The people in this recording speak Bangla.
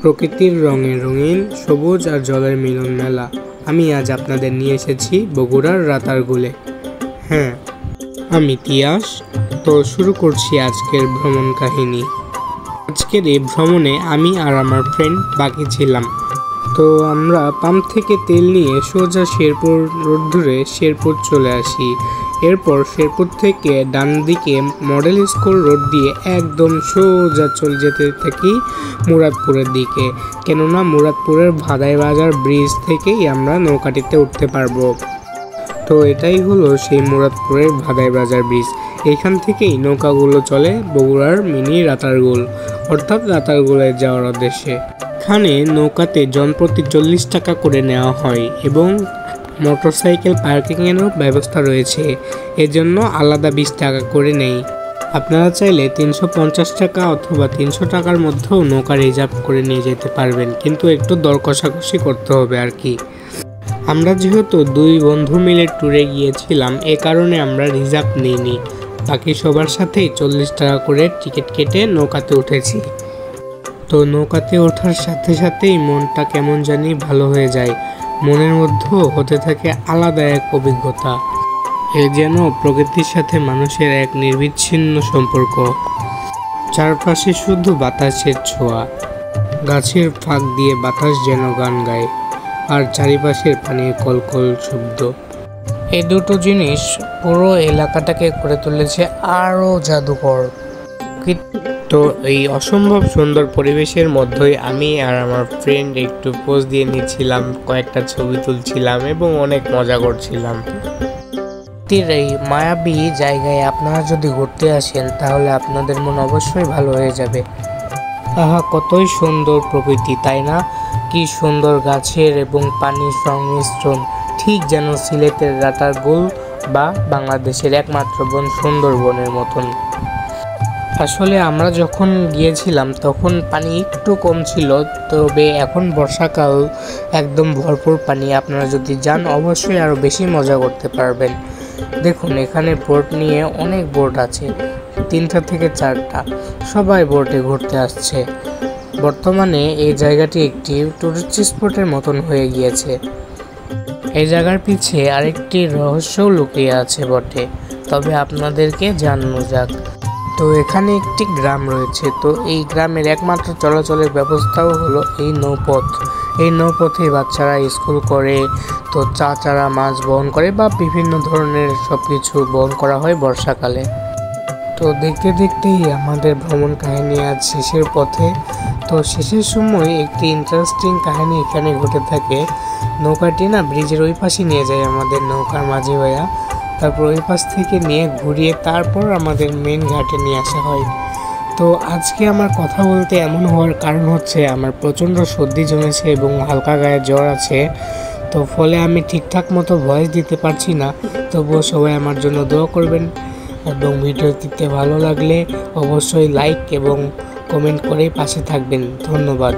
প্রকৃতির রঙে রঙিন সবুজ আর জলের মিলন মেলা। আমি আজ আপনাদের নিয়ে এসেছি বগুড়ার রাতারগুলে। হ্যাঁ, আমি তিয়াস। তো শুরু করছি আজকের ভ্রমণ কাহিনী। আজকের এই ভ্রমণে আমি আর আমার ফ্রেন্ড বাকি ছিলাম। তো আমরা পাম্প থেকে তেল নিয়ে সোজা শেরপুর রোড ধরে শেরপুর চলে আসি। এরপর শেরপুর থেকে ডান দিকে মডেল স্কুল রোড দিয়ে একদম সোজা চলে যেতে থাকি মুরাদপুরের দিকে, কেননা মুরাদপুরের ভাদাই বাজার ব্রিজ থেকেই আমরা নৌকাটিতে উঠতে পারবো। তো এটাই হলো সেই মুরাদপুরের ভাদাই বাজার ব্রিজ। এখান থেকেই নৌকাগুলো চলে বগুড়ার মিনি রাতারগুল, অর্থাৎ রাতারগুলে যাওয়ার উদ্দেশ্যে। এখানে নৌকাতে জনপ্রতি 40 টাকা করে নেওয়া হয় এবং মোটরসাইকেল পার্কিংয়েরও ব্যবস্থা রয়েছে, এজন্য আলাদা 20 টাকা করে নেই। আপনারা চাইলে 350 টাকা অথবা 300 টাকার মধ্যেও নৌকা রিজার্ভ করে নিয়ে যেতে পারবেন, কিন্তু একটু দর কষাকষি করতে হবে আর কি। আমরা যেহেতু 2 বন্ধু মিলে ট্যুরে গিয়েছিলাম, এ কারণে আমরা রিজার্ভ নিইনি। বাকি সবার সাথেই 40 টাকা করে টিকিট কেটে নৌকাতে উঠেছি। তো নৌকাতে ওঠার সাথে সাথেই মনটা কেমন জানি ভালো হয়ে যায়, মনের মধ্যেও হতে থাকে আলাদা এক অভিজ্ঞতা। এ যেন প্রকৃতির সাথে মানুষের এক নির্বিচ্ছিন্ন সম্পর্ক। চারপাশে শুধু বাতাসের ছোঁয়া, গাছের ফাঁক দিয়ে বাতাস যেন গান গায়, আর চারিপাশের পানির কলকল শব্দ। এই দুটো জিনিস পুরো এলাকাটাকে করে তুলেছে আরও জাদুকর। তো এই অসম্ভব সুন্দর পরিবেশের মধ্যেই আমি আর আমার ফ্রেন্ড একটু পোজ দিয়ে নিচ্ছিলাম, কয়েকটা ছবি তুলছিলাম এবং অনেক মজা করছিলাম। এই মায়াবী জায়গায় আপনারা যদি ঘুরতে আসেন তাহলে আপনাদের মন অবশ্যই ভালো হয়ে যাবে। আহা, কতই সুন্দর প্রকৃতি, তাই না? কি সুন্দর গাছের এবং পানির সংমিশ্রণ, ঠিক যেন সিলেটের রাতারগুল বা বাংলাদেশের একমাত্র বন সুন্দরবনের মতন। আসলে আমরা যখন গিয়েছিলাম তখন পানি একটু কম ছিল, তবে এখন বর্ষাকাল, একদম ভরপুর পানি। আপনারা যদি যান অবশ্যই আরও বেশি মজা করতে পারবেন। দেখুন, এখানে বোট নিয়ে অনেক বোট আছে, 3টা থেকে 4টা, সবাই বোটে ঘুরতে আসছে। বর্তমানে এই জায়গাটি একটি টুরিস্ট স্পটের মতন হয়ে গিয়েছে। এই জায়গার পিছে আরেকটি রহস্যও লুকিয়ে আছে বটে, তবে আপনাদেরকে জানানো যাক। তো এখানে একটি গ্রাম রয়েছে, তো এই গ্রামের একমাত্র চলাচলের ব্যবস্থাও হলো এই নৌপথ। এই নৌপথে বাচ্চারা স্কুল করে, তো চাচারা মাছ বহন করে বা বিভিন্ন ধরনের সব কিছু বহন করা হয় বর্ষাকালে। তো দেখতে দেখতেই আমাদের ভ্রমণ কাহিনী আজ শেষের পথে। তো শেষের সময় একটি ইন্টারেস্টিং কাহিনী এখানে ঘটে থাকে। নৌকাটি না ব্রিজের ওই পাশে নিয়ে যায় আমাদের নৌকার মাঝি ভাইয়া, তারপর ওই পাশ থেকে নিয়ে ঘুরিয়ে তারপর আমাদের মেন ঘাটে নিয়ে আসা হয়। তো আজকে আমার কথা বলতে এমন হওয়ার কারণ হচ্ছে আমার প্রচণ্ড সর্দি জমেছে এবং হালকা গায়ে জ্বর আছে, তো ফলে আমি ঠিকঠাক মতো ভয়েস দিতে পারছি না। তবুও সবাই আমার জন্য দোয়া করবেন এবং ভিডিওটিতে ভালো লাগলে অবশ্যই লাইক এবং কমেন্ট করে পাশে থাকবেন। ধন্যবাদ।